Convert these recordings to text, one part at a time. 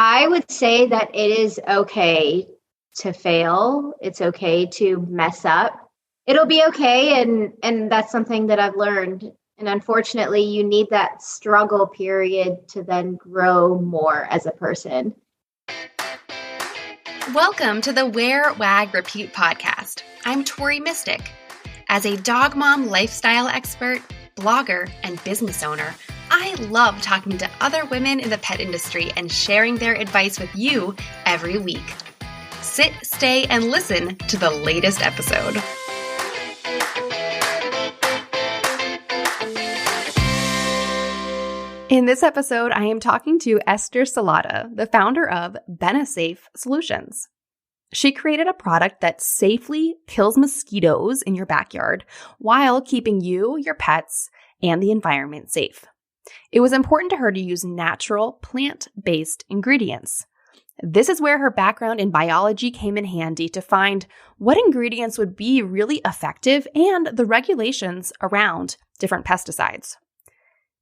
I would say that it is okay to fail. It's okay to mess up. It'll be okay. And that's something that I've learned. And unfortunately, you need that struggle period to then grow more as a person. Welcome to the Wear, Wag, Repeat podcast. I'm Tori Mystic. As a dog mom lifestyle expert, blogger, and business owner, I love talking to other women in the pet industry and sharing their advice with you every week. Sit, stay, and listen to the latest episode. In this episode, I am talking to Esther Salata, the founder of Benesafe Solutions. She created a product that safely kills mosquitoes in your backyard while keeping you, your pets, and the environment safe. It was important to her to use natural, plant-based ingredients. This is where her background in biology came in handy to find what ingredients would be really effective and the regulations around different pesticides.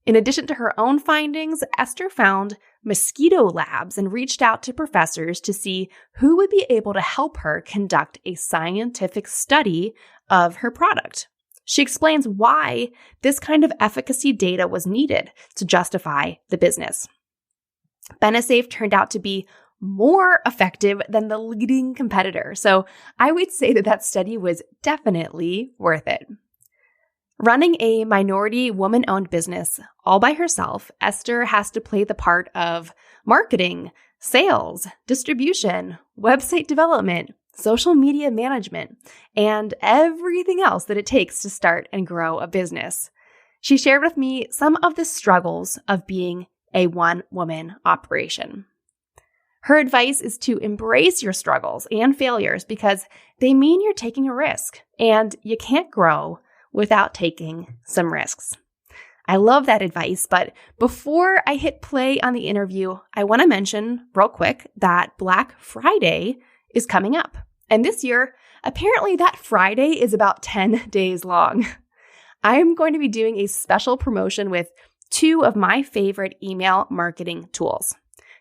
In addition to her own findings, Esther found mosquito labs and reached out to professors to see who would be able to help her conduct a scientific study of her product. She explains why this kind of efficacy data was needed to justify the business. Benesafe turned out to be more effective than the leading competitor, so I would say that study was definitely worth it. Running a minority woman-owned business all by herself, Esther has to play the part of marketing, sales, distribution, website development, social media management, and everything else that it takes to start and grow a business. She shared with me some of the struggles of being a one-woman operation. Her advice is to embrace your struggles and failures because they mean you're taking a risk, and you can't grow without taking some risks. I love that advice, but before I hit play on the interview, I want to mention real quick that Black Friday is coming up. And this year, apparently that Friday is about 10 days long. I am going to be doing a special promotion with two of my favorite email marketing tools,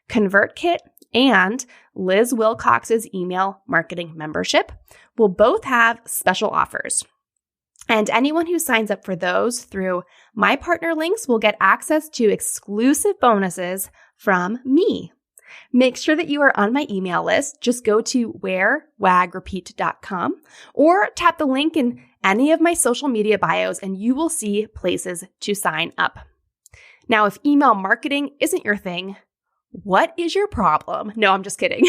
ConvertKit and Liz Wilcox's email marketing membership will both have special offers. And anyone who signs up for those through my partner links will get access to exclusive bonuses from me. Make sure that you are on my email list. Just go to wearwagrepeat.com or tap the link in any of my social media bios and you will see places to sign up. Now, if email marketing isn't your thing, what is your problem? No, I'm just kidding.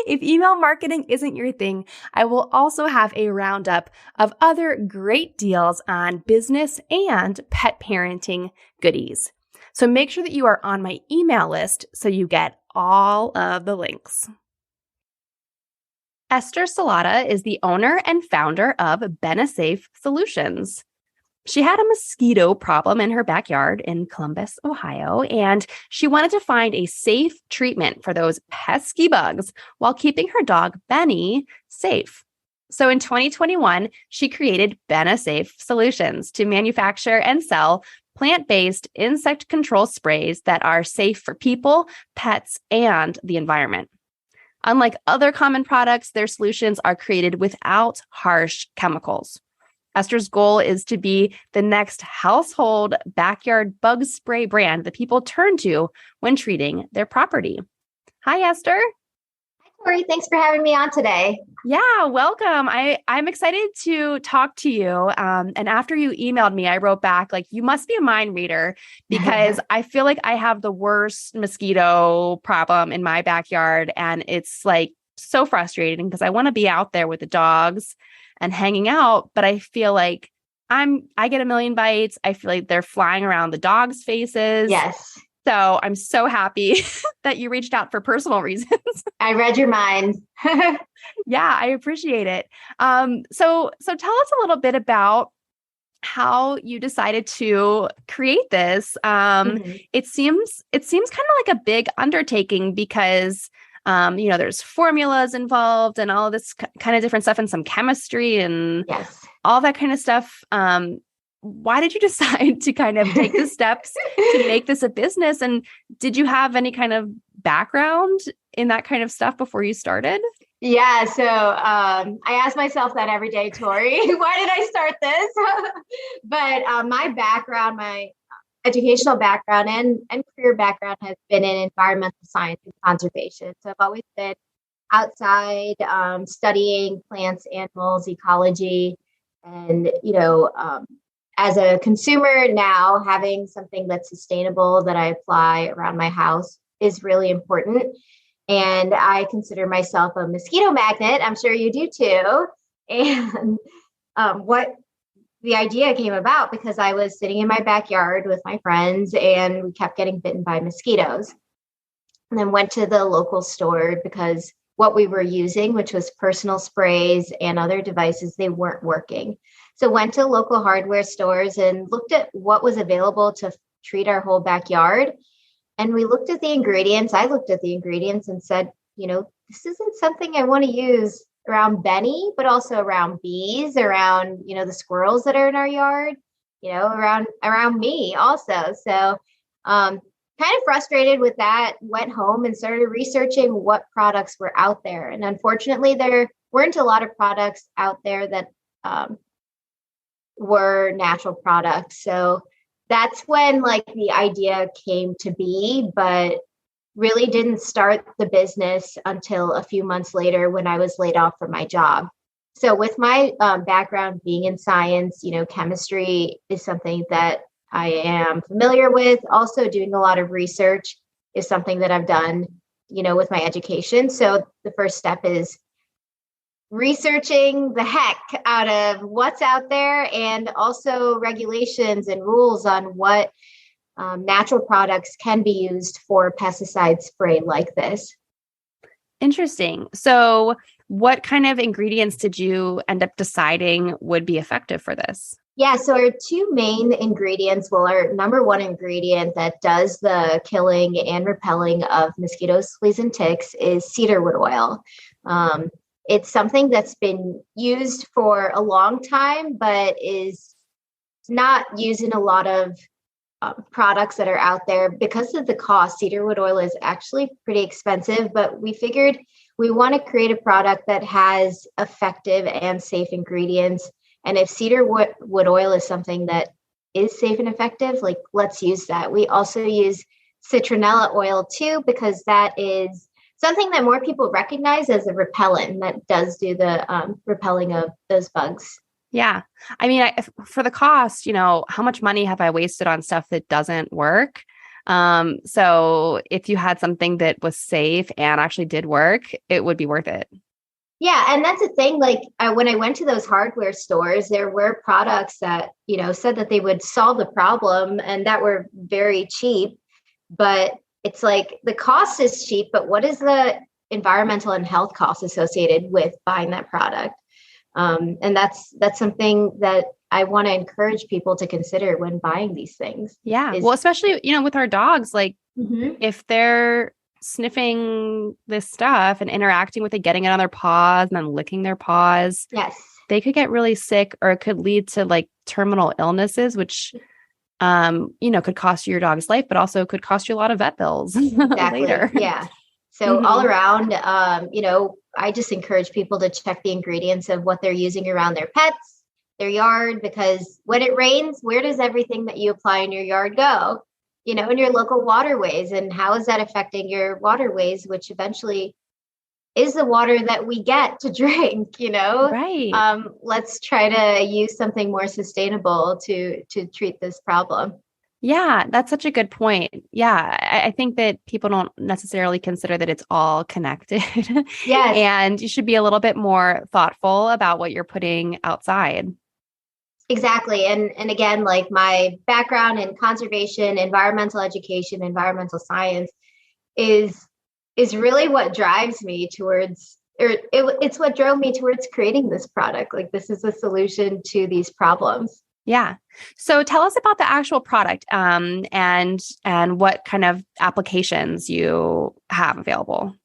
If email marketing isn't your thing, I will also have a roundup of other great deals on business and pet parenting goodies. So make sure that you are on my email list so you get all of the links. Esther Salata is the owner and founder of Benesafe Solutions. She had a mosquito problem in her backyard in Columbus, Ohio, and she wanted to find a safe treatment for those pesky bugs while keeping her dog, Benny, safe. So in 2021, she created Benesafe Solutions to manufacture and sell plant-based insect control sprays that are safe for people, pets, and the environment. Unlike other common products, their solutions are created without harsh chemicals. Esther's goal is to be the next household backyard bug spray brand that people turn to when treating their property. Hi, Esther. Hi, Tori. Thanks for having me on today. Yeah, welcome. I'm excited to talk to you. And after you emailed me, I wrote back, you must be a mind reader because I feel like I have the worst mosquito problem in my backyard. And it's so frustrating because I want to be out there with the dogs and hanging out, but I feel like I get a million bites. I feel like they're flying around the dogs' faces. Yes. So I'm so happy that you reached out for personal reasons. I read your mind. Yeah, I appreciate it. So tell us a little bit about how you decided to create this. It seems kind of like a big undertaking because there's formulas involved and all this kind of different stuff and some chemistry and all that kind of stuff. Why did you decide to kind of take the steps to make this a business? And did you have any kind of background in that kind of stuff before you started? Yeah. So I ask myself that every day, Tori, why did I start this? But my background, my educational background and career background has been in environmental science and conservation. So I've always been outside studying plants, animals, ecology. And, as a consumer now, having something that's sustainable that I apply around my house is really important. And I consider myself a mosquito magnet. I'm sure you do too. And what the idea came about because I was sitting in my backyard with my friends and we kept getting bitten by mosquitoes. And then went to the local store because what we were using, which was personal sprays and other devices, they weren't working. So went to local hardware stores and looked at what was available to treat our whole backyard. And we looked at the ingredients. I looked at the ingredients and said, this isn't something I want to use around Benny, but also around bees, around, the squirrels that are in our yard, around me also. So kind of frustrated with that, went home and started researching what products were out there. And unfortunately, there weren't a lot of products out there that were natural products. So that's when the idea came to be, but really didn't start the business until a few months later when I was laid off from my job. So with my background being in science, chemistry is something that I am familiar with. Also doing a lot of research is something that I've done, with my education. So the first step is researching the heck out of what's out there and also regulations and rules on what natural products can be used for pesticide spray like this. Interesting. So what kind of ingredients did you end up deciding would be effective for this? Yeah, so our two main ingredients, our number one ingredient that does the killing and repelling of mosquitoes, fleas, and ticks is cedarwood oil. It's something that's been used for a long time, but is not used in a lot of products that are out there because of the cost. Cedarwood oil is actually pretty expensive, but we figured we want to create a product that has effective and safe ingredients. And if cedarwood oil is something that is safe and effective, let's use that. We also use citronella oil too, because that is something that more people recognize as a repellent that does do the repelling of those bugs. Yeah. I mean, for the cost, how much money have I wasted on stuff that doesn't work? So if you had something that was safe and actually did work, it would be worth it. Yeah. And that's the thing. When I went to those hardware stores, there were products that, said that they would solve the problem and that were very cheap. But it's the cost is cheap, but what is the environmental and health costs associated with buying that product? And that's something that I want to encourage people to consider when buying these things. Yeah. Well, especially, with our dogs, mm-hmm. if they're sniffing this stuff and interacting with it, getting it on their paws and then licking their paws, yes, they could get really sick or it could lead to terminal illnesses, which, could cost you your dog's life, but also could cost you a lot of vet bills later. Yeah. So all around, I just encourage people to check the ingredients of what they're using around their pets, their yard, because when it rains, where does everything that you apply in your yard go? In your local waterways, and how is that affecting your waterways, which eventually is the water that we get to drink, Right. Let's try to use something more sustainable to treat this problem. Yeah, that's such a good point. Yeah, I think that people don't necessarily consider that it's all connected. Yes. And you should be a little bit more thoughtful about what you're putting outside. Exactly. And again, my background in conservation, environmental education, environmental science is really what drives me towards, it's what drove me towards creating this product. This is a solution to these problems. Yeah. So tell us about the actual product and what kind of applications you have available.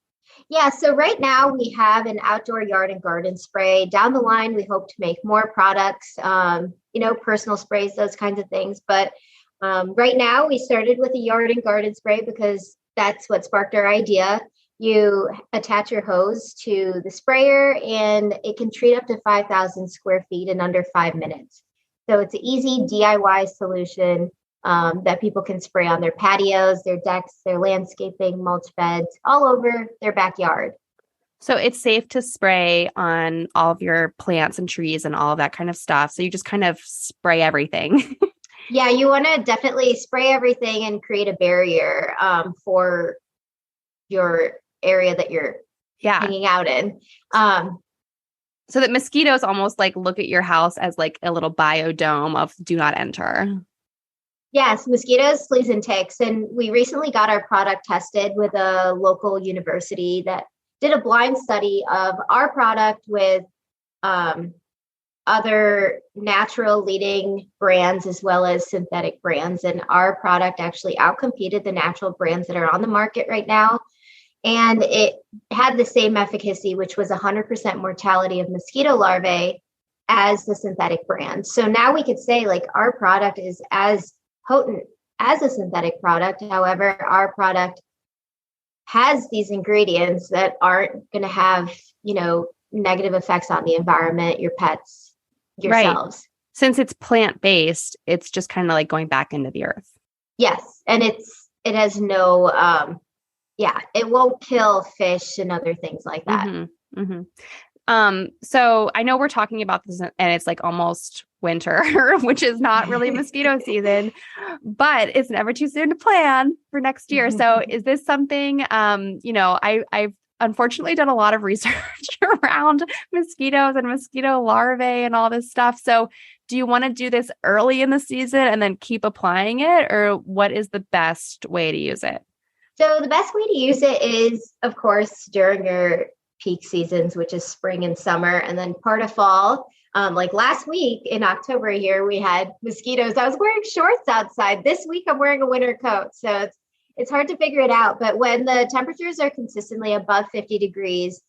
Yeah, so right now we have an outdoor yard and garden spray. Down the line, we hope to make more products, personal sprays, those kinds of things. But right now we started with a yard and garden spray because That's what sparked our idea. You attach your hose to the sprayer and it can treat up to 5,000 square feet in under 5 minutes. So it's an easy DIY solution that people can spray on their patios, their decks, their landscaping, mulch beds, all over their backyard. So it's safe to spray on all of your plants and trees and all of that kind of stuff. So you just kind of spray everything. Yeah, you want to definitely spray everything and create a barrier for your area that you're hanging out in. So that mosquitoes almost like look at your house as like a little biodome of do not enter. Yes, mosquitoes, fleas, and ticks. And we recently got our product tested with a local university that did a blind study of our product with other natural leading brands as well as synthetic brands. And our product actually outcompeted the natural brands that are on the market right now. And it had the same efficacy, which was 100% mortality of mosquito larvae as the synthetic brand. So now we could say like our product is as potent as a synthetic product. However, our product has these ingredients that aren't going to have, negative effects on the environment, your pets, yourselves. Right. Since it's plant-based, it's just kind of like going back into the earth. Yes. And it has no, it won't kill fish and other things like that. Mm-hmm. Mm-hmm. So I know we're talking about this and it's like almost winter, which is not really mosquito season, but it's never too soon to plan for next year. So is this something, I've unfortunately done a lot of research around mosquitoes and mosquito larvae and all this stuff. So do you want to do this early in the season and then keep applying it, or what is the best way to use it? So the best way to use it is, of course, during your peak seasons, which is spring and summer, and then part of fall. Like last week in October here, we had mosquitoes. I was wearing shorts outside. This week, I'm wearing a winter coat. So it's hard to figure it out. But when the temperatures are consistently above 50 degrees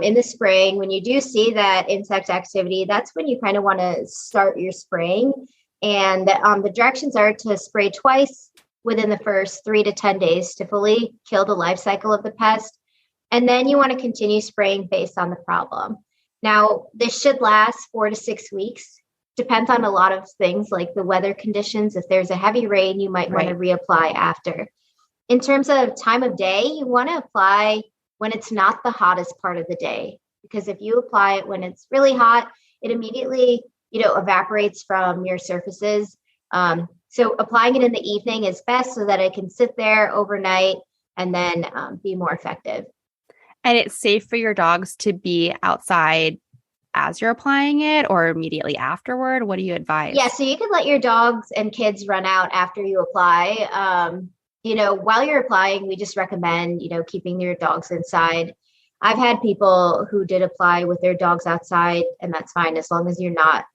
in the spring, when you do see that insect activity, that's when you kind of want to start your spraying. And the directions are to spray twice within the first 3 to 10 days to fully kill the life cycle of the pest. And then you want to continue spraying based on the problem. Now, this should last 4 to 6 weeks. Depends on a lot of things like the weather conditions. If there's a heavy rain, you might want to reapply after. In terms of time of day, you want to apply when it's not the hottest part of the day. Because if you apply it when it's really hot, it immediately, evaporates from your surfaces. So applying it in the evening is best so that it can sit there overnight and then be more effective. And it's safe for your dogs to be outside as you're applying it or immediately afterward? What do you advise? Yeah, so you can let your dogs and kids run out after you apply. While you're applying, we just recommend, keeping your dogs inside. I've had people who did apply with their dogs outside, and that's fine as long as you're not,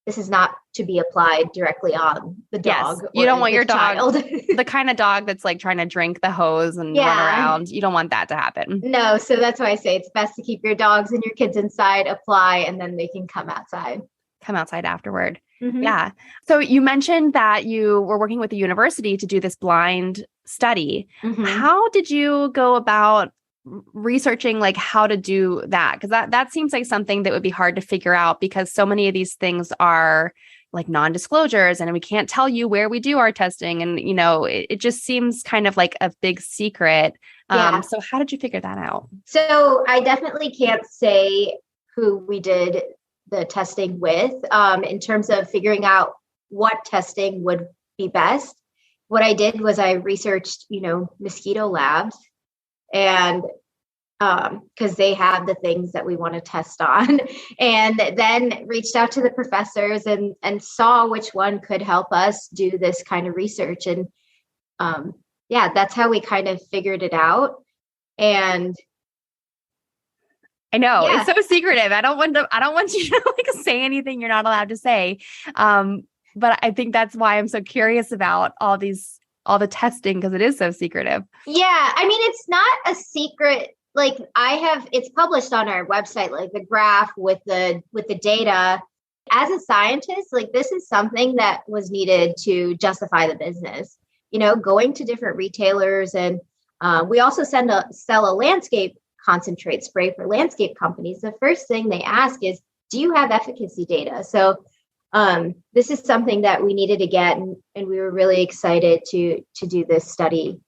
this is not to be applied directly on the dog. Yes, you don't want your dog, child. the kind of dog that's like trying to drink the hose and run around. You don't want that to happen. No, so that's why I say it's best to keep your dogs and your kids inside, apply, and then they can come outside. Come outside afterward. Mm-hmm. Yeah. So you mentioned that you were working with the university to do this blind study. Mm-hmm. How did you go about researching like how to do that? Because that seems like something that would be hard to figure out because so many of these things are like non-disclosures and we can't tell you where we do our testing. And, it just seems kind of like a big secret. So how did you figure that out? So I definitely can't say who we did the testing with in terms of figuring out what testing would be best. What I did was I researched, mosquito labs and because they have the things that we want to test on and then reached out to the professors and saw which one could help us do this kind of research. And that's how we kind of figured it out. And I know it's so secretive. I don't want you to like say anything you're not allowed to say. But I think that's why I'm so curious about all the testing because it is so secretive. Yeah. I mean, it's not a secret. Like it's published on our website, like the graph with the data. As a scientist, like this is something that was needed to justify the business. going to different retailers. And we also sell a landscape concentrate spray for landscape companies. The first thing they ask is, do you have efficacy data? So this is something that we needed to get, and we were really excited to do this study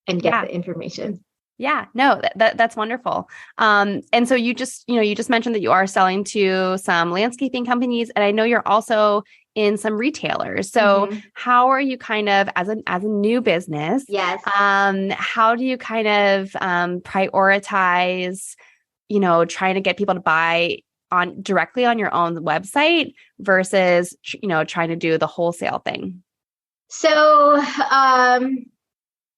and get the information. Yeah, no, that's wonderful. And so you just mentioned that you are selling to some landscaping companies, and I know you're also in some retailers. So how are you kind of, as a new business, yes, how do you kind of prioritize, trying to get people to buy directly on your own website versus, trying to do the wholesale thing? So,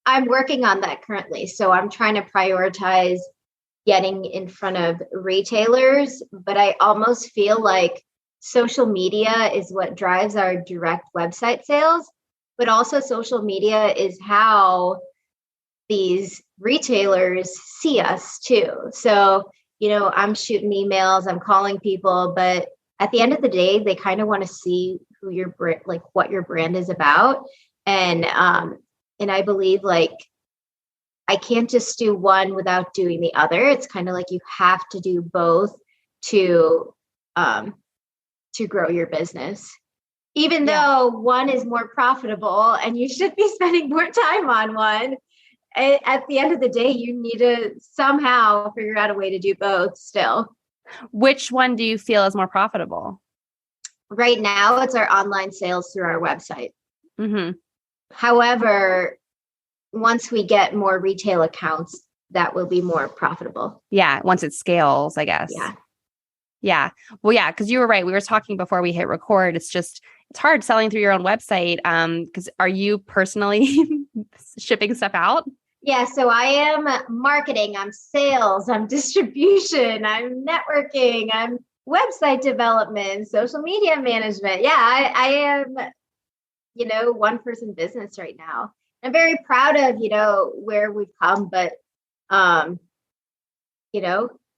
I'm working on that currently. So I'm trying to prioritize getting in front of retailers, but I almost feel like social media is what drives our direct website sales, but also social media is how these retailers see us too. So, I'm shooting emails, I'm calling people, but at the end of the day, they kind of want to see who your brand, like what your brand is about. And I believe I can't just do one without doing the other. It's kind of like you have to do both to grow your business. Even though one is more profitable and you should be spending more time on one, at the end of the day, you need to somehow figure out a way to do both still. Which one do you feel is more profitable? Right now, it's our online sales through our website. Mm-hmm. However, once we get more retail accounts, that will be more profitable. Yeah. Once it scales, I guess. Yeah. Yeah. Well, yeah, because you were right. We were talking before we hit record. It's hard selling through your own website. Because are you personally shipping stuff out? Yeah. So I am marketing, I'm sales, I'm distribution, I'm networking, I'm website development, social media management. Yeah, I am, one person business right now. I'm very proud of, where we've come, but,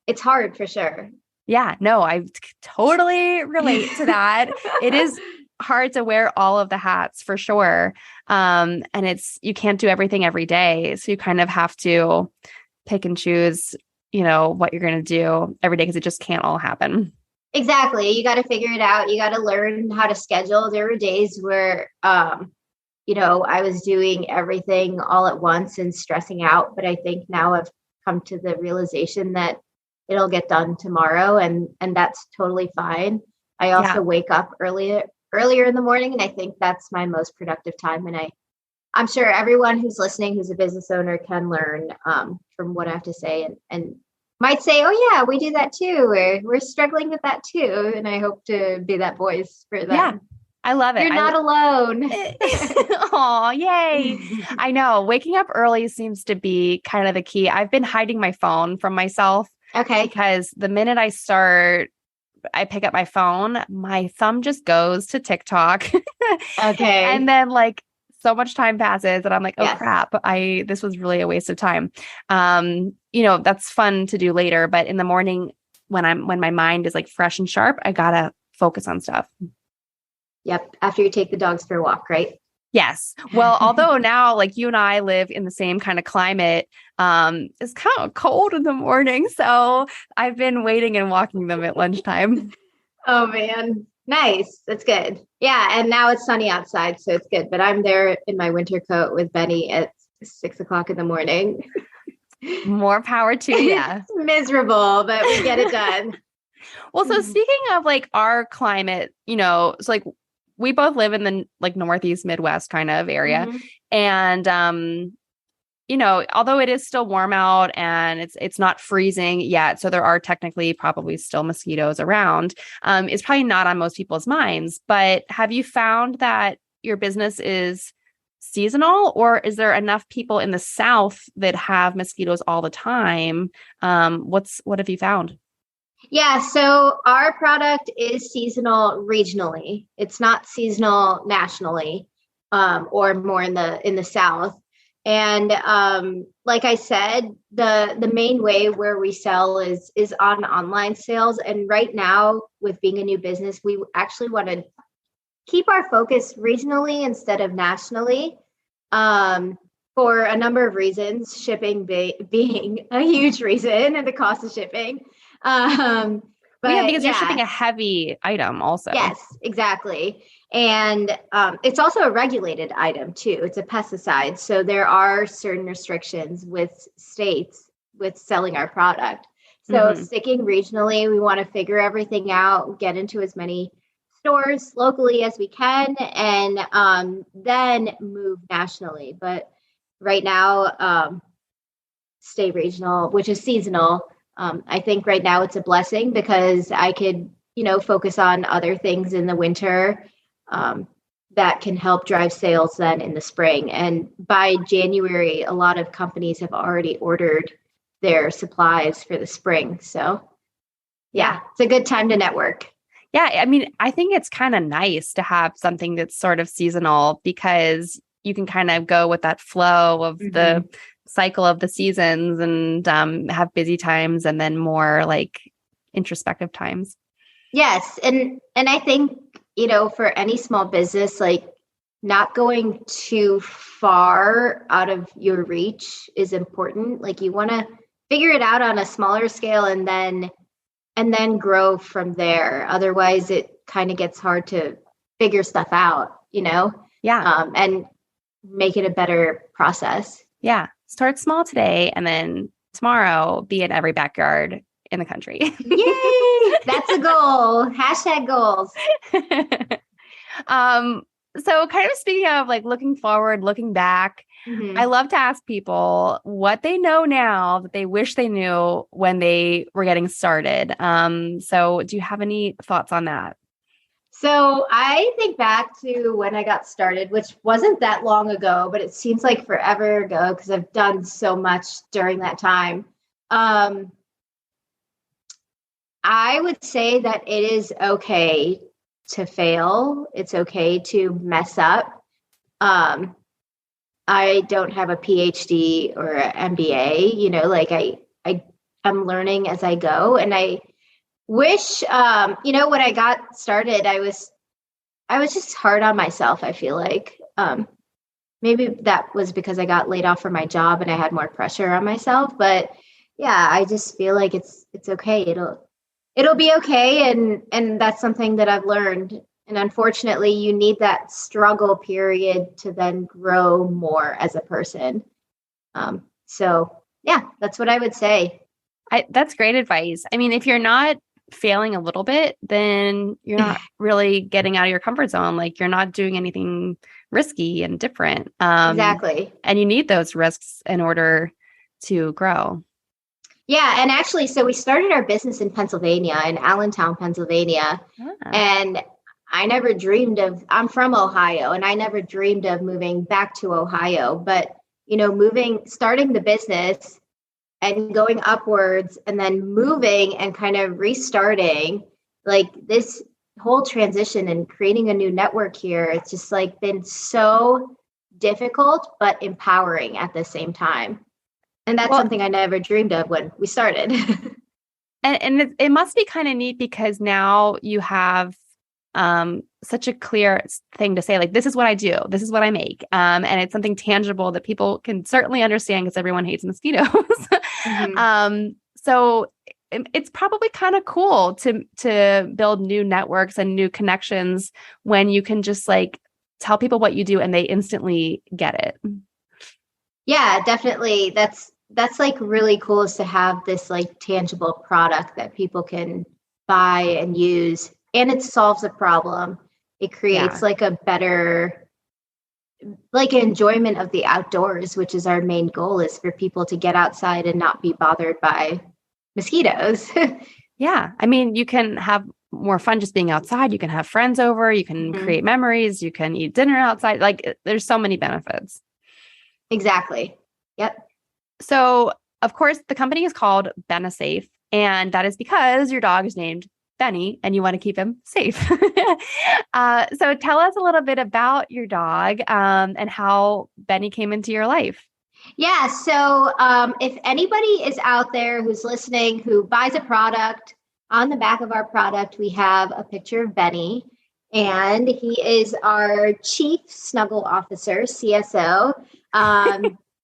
it's hard for sure. Yeah, no, I totally relate to that. It is hard to wear all of the hats for sure. And you can't do everything every day. So you kind of have to pick and choose, what you're going to do every day because it just can't all happen. Exactly. You got to figure it out. You got to learn how to schedule. There were days where, I was doing everything all at once and stressing out. But I think now I've come to the realization that it'll get done tomorrow, and that's totally fine. I also wake up earlier in the morning, and I think that's my most productive time. And I'm sure everyone who's listening, who's a business owner, can learn from what I have to say, and might say, "Oh yeah, we do that too," or "We're struggling with that too." And I hope to be that voice for them. Yeah. I love it. You're not alone. Oh, yay. I know. Waking up early seems to be kind of the key. I've been hiding my phone from myself. Okay. Because the minute I pick up my phone, my thumb just goes to TikTok. Okay. And then so much time passes and I'm like, oh crap, this was really a waste of time. That's fun to do later, but in the morning when my mind is fresh and sharp, I gotta focus on stuff. Yep. After you take the dogs for a walk, right? Yes. Well, although now you and I live in the same kind of climate, it's kind of cold in the morning. So I've been waiting and walking them at lunchtime. Oh man. Nice. That's good. Yeah. And now it's sunny outside, so it's good. But I'm there in my winter coat with Benny at 6:00 in the morning. More power to you. It's miserable, but we get it done. Well, so speaking of our climate, so we both live in the Northeast Midwest kind of area. Mm-hmm. And, although it is still warm out and it's not freezing yet, so there are technically probably still mosquitoes around. It's probably not on most people's minds, but have you found that your business is seasonal, or is there enough people in the South that have mosquitoes all the time? What have you found? Yeah, so our product is seasonal regionally. It's not seasonal nationally, or more in the South. And like I said, the main way where we sell is on online sales. And right now, with being a new business, we actually want to keep our focus regionally instead of nationally. for a number of reasons, shipping being a huge reason and the cost of shipping. Um, Well, yeah, but because you're shipping yeah, a heavy item also. yes, exactly. And it's also a regulated item too. It's a pesticide. So there are certain restrictions with states with selling our product. So Hmm. sticking regionally, we want to figure everything out, get into as many stores locally as we can, and then move nationally. But right now, stay regional, which is seasonal. I think right now it's a blessing because I could, focus on other things in the winter that can help drive sales then in the spring. And by January, a lot of companies have already ordered their supplies for the spring. So, Yeah. yeah, it's a good time to network. Yeah. I mean, I think it's kind of nice to have something that's sort of seasonal because you can kind of go with that flow of the Mm-hmm. cycle of the seasons and have busy times and then more like introspective times. Yes, and I think, for any small business, like not going too far out of your reach is important. Like you want to figure it out on a smaller scale and then grow from there. Otherwise, it kind of gets hard to figure stuff out, Yeah. and make it a better process. Yeah. Start small today and then tomorrow be in every backyard in the country. Yay! That's a goal. Hashtag goals. um, so kind of speaking of like looking forward, looking back, I Mhm. love to ask people what they know now that they wish they knew when they were getting started. So do you have any thoughts on that? So I think back to when I got started, which wasn't that long ago, but it seems like forever ago because I've done so much during that time. Um, I would say that it is okay to fail. It's okay to mess up. Um, I don't have a PhD or an MBA, like I'm learning as I go. And I wish, when I got started, I was just hard on myself, I feel like. Maybe that was because I got laid off from my job and I had more pressure on myself. But yeah, I just feel like it's okay. It'll be okay. And that's something that I've learned. And unfortunately, you need that struggle period to then grow more as a person. So yeah, that's what I would say. That's great advice. I mean, if you're not failing a little bit, then you're not really getting out of your comfort zone. Like you're not doing anything risky and different. Exactly. And you need those risks in order to grow. Yeah, and actually, so we started our business in Pennsylvania, in Allentown, Pennsylvania, Ah, and I'm from Ohio, and I never dreamed of moving back to Ohio, but starting the business and going upwards and then moving and kind of restarting, like this whole transition and creating a new network here, it's just like been so difficult but empowering at the same time. And that's well, something I never dreamed of when we started. and it must be kind of neat because now you have such a clear thing to say, like, this is what I do, this is what I make. And it's something tangible that people can certainly understand because everyone hates mosquitoes. Mhm. So it's probably kind of cool to build new networks and new connections when you can just like tell people what you do and they instantly get it. Yeah, definitely. That's like really cool is to have this like tangible product that people can buy and use and it solves a problem. It creates Yeah. like a better like enjoyment of the outdoors, which is our main goal is for people to get outside and not be bothered by mosquitoes. Yeah. I mean, you can have more fun just being outside. You can have friends over. You can Mhm. create memories. You can eat dinner outside. Like, there's so many benefits. Exactly. Yep. So, of course, the company is called Benesafe, and that is because your dog is named Benny and you want to keep him safe. So, tell us a little bit about your dog and how Benny came into your life. Yeah. So if anybody is out there who's listening who buys a product, on the back of our product, we have a picture of Benny. and he is our Chief Snuggle Officer, CSO.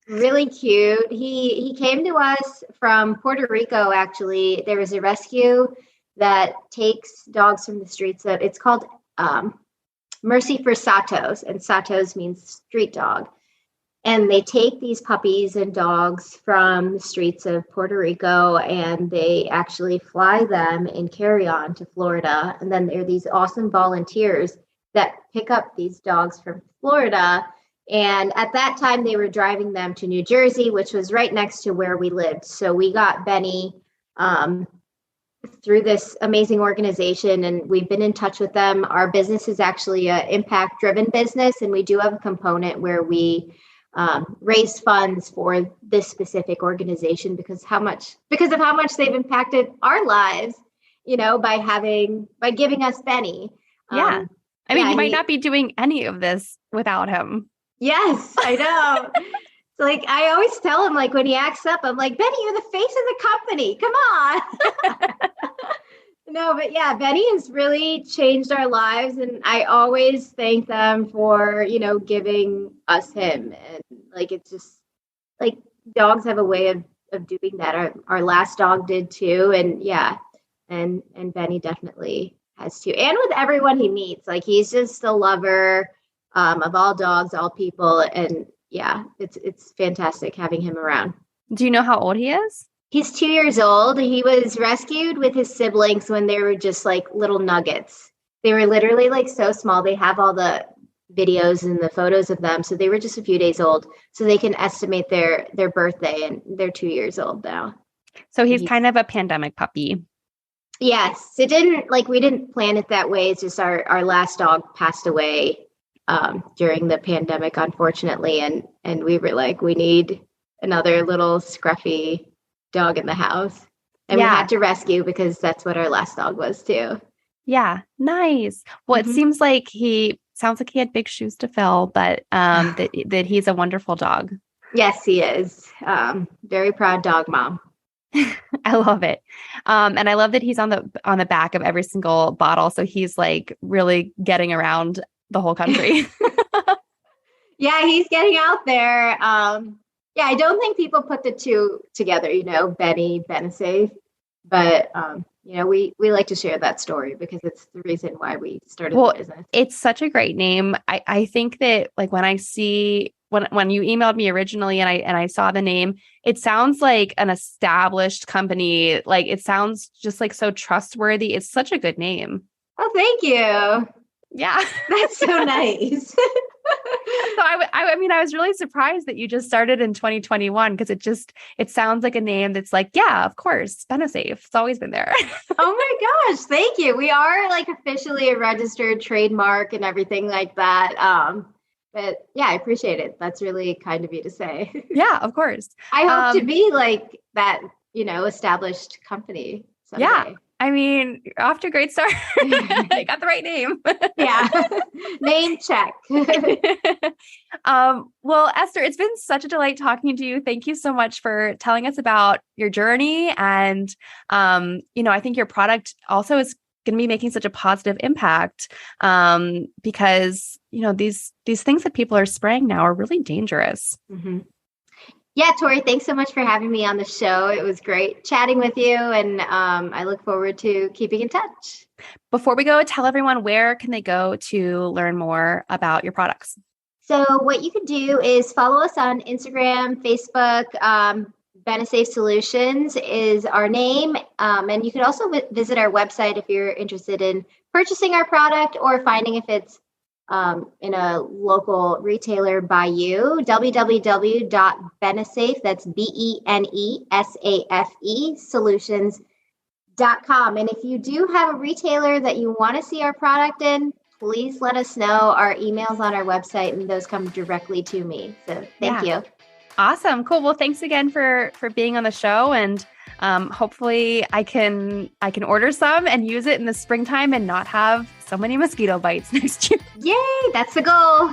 Really cute. He came to us from Puerto Rico, actually. There was a rescue that takes dogs from the streets. It's called Mercy for Satos, and Satos means street dog. And they take these puppies and dogs from the streets of Puerto Rico, and they actually fly them in carry-on to Florida. And then there are these awesome volunteers that pick up these dogs from Florida. And at that time, they were driving them to New Jersey, which was right next to where we lived. So we got Benny through this amazing organization, and we've been in touch with them. Our business is actually an impact-driven business, and we do have a component where we raise funds for this specific organization because of how much they've impacted our lives, by giving us Benny. Yeah. You might not be doing any of this without him. Yes, I know. So I always tell him, when he acts up, I'm like, Benny, you're the face of the company. Come on. No, but yeah, Benny has really changed our lives. And I always thank them for, giving us him. And it's just dogs have a way of doing that. Our last dog did too. And yeah, and Benny definitely has too. And with everyone he meets, he's just a lover of all dogs, all people. And yeah, it's fantastic having him around. Do you know how old he is? He's 2 years old. He was rescued with his siblings when they were just little nuggets. They were literally so small. They have all the videos and the photos of them. So they were just a few days old. So they can estimate their birthday, and they're 2 years old now. So he's kind of a pandemic puppy. Yes. It didn't we didn't plan it that way. It's just our last dog passed away during the pandemic, unfortunately. And we were we need another little scruffy dog in the house. And we had to rescue because that's what our last dog was too. Yeah. Nice. Well, It sounds like he had big shoes to fill, but that he's a wonderful dog. Yes, he is. Very proud dog mom. I love it. And I love that he's on the back of every single bottle. So he's really getting around the whole country. Yeah, he's getting out there. Yeah, I don't think people put the two together, Benny, Benesafe. But, we like to share that story because it's the reason why we started the business. It's such a great name. I think that when I see, when you emailed me originally and I saw the name, it sounds like an established company. It sounds just so trustworthy. It's such a good name. Oh, thank you. Yeah. That's so nice. So I was really surprised that you just started in 2021 because it sounds like a name that's yeah, of course, Benesafe. It's always been there. Oh my gosh, thank you. We are officially a registered trademark and everything like that. But yeah, I appreciate it. That's really kind of you to say. Yeah, of course. I hope to be that, established company someday. Yeah. You're off to a great start. You got the right name. Yeah. Name check. Well, Esther, it's been such a delight talking to you. Thank you so much for telling us about your journey. And, I think your product also is going to be making such a positive impact because, these things that people are spraying now are really dangerous. Mm-hmm. Yeah, Tori, thanks so much for having me on the show. It was great chatting with you, and I look forward to keeping in touch. Before we go, tell everyone where can they go to learn more about your products? So what you can do is follow us on Instagram, Facebook. Benesafe Solutions is our name. And you can also visit our website if you're interested in purchasing our product or finding if it's in a local retailer by you, www.benesafe, that's BENESAFE solutions.com. And if you do have a retailer that you want to see our product in, please let us know. Our email's on our website and those come directly to me. So thank you. Awesome. Cool. Well, thanks again for being on the show. And hopefully I can order some and use it in the springtime and not have so many mosquito bites next year. Yay, that's the goal.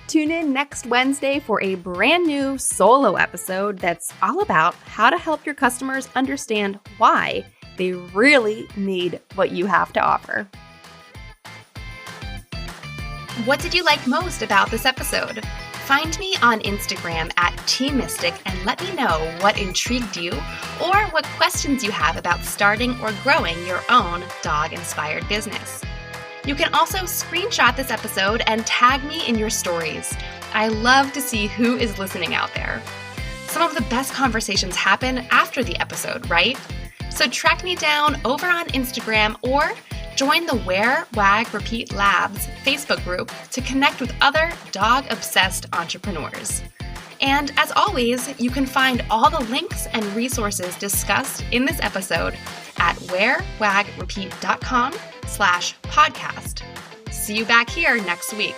Tune in next Wednesday for a brand new solo episode that's all about how to help your customers understand why they really need what you have to offer. What did you like most about this episode? Find me on Instagram at TMystic and let me know what intrigued you or what questions you have about starting or growing your own dog-inspired business. You can also screenshot this episode and tag me in your stories. I love to see who is listening out there. Some of the best conversations happen after the episode, right? So track me down over on Instagram or join the Wear, Wag, Repeat Labs Facebook group to connect with other dog-obsessed entrepreneurs. And as always, you can find all the links and resources discussed in this episode at wearwagrepeat.com/podcast. See you back here next week.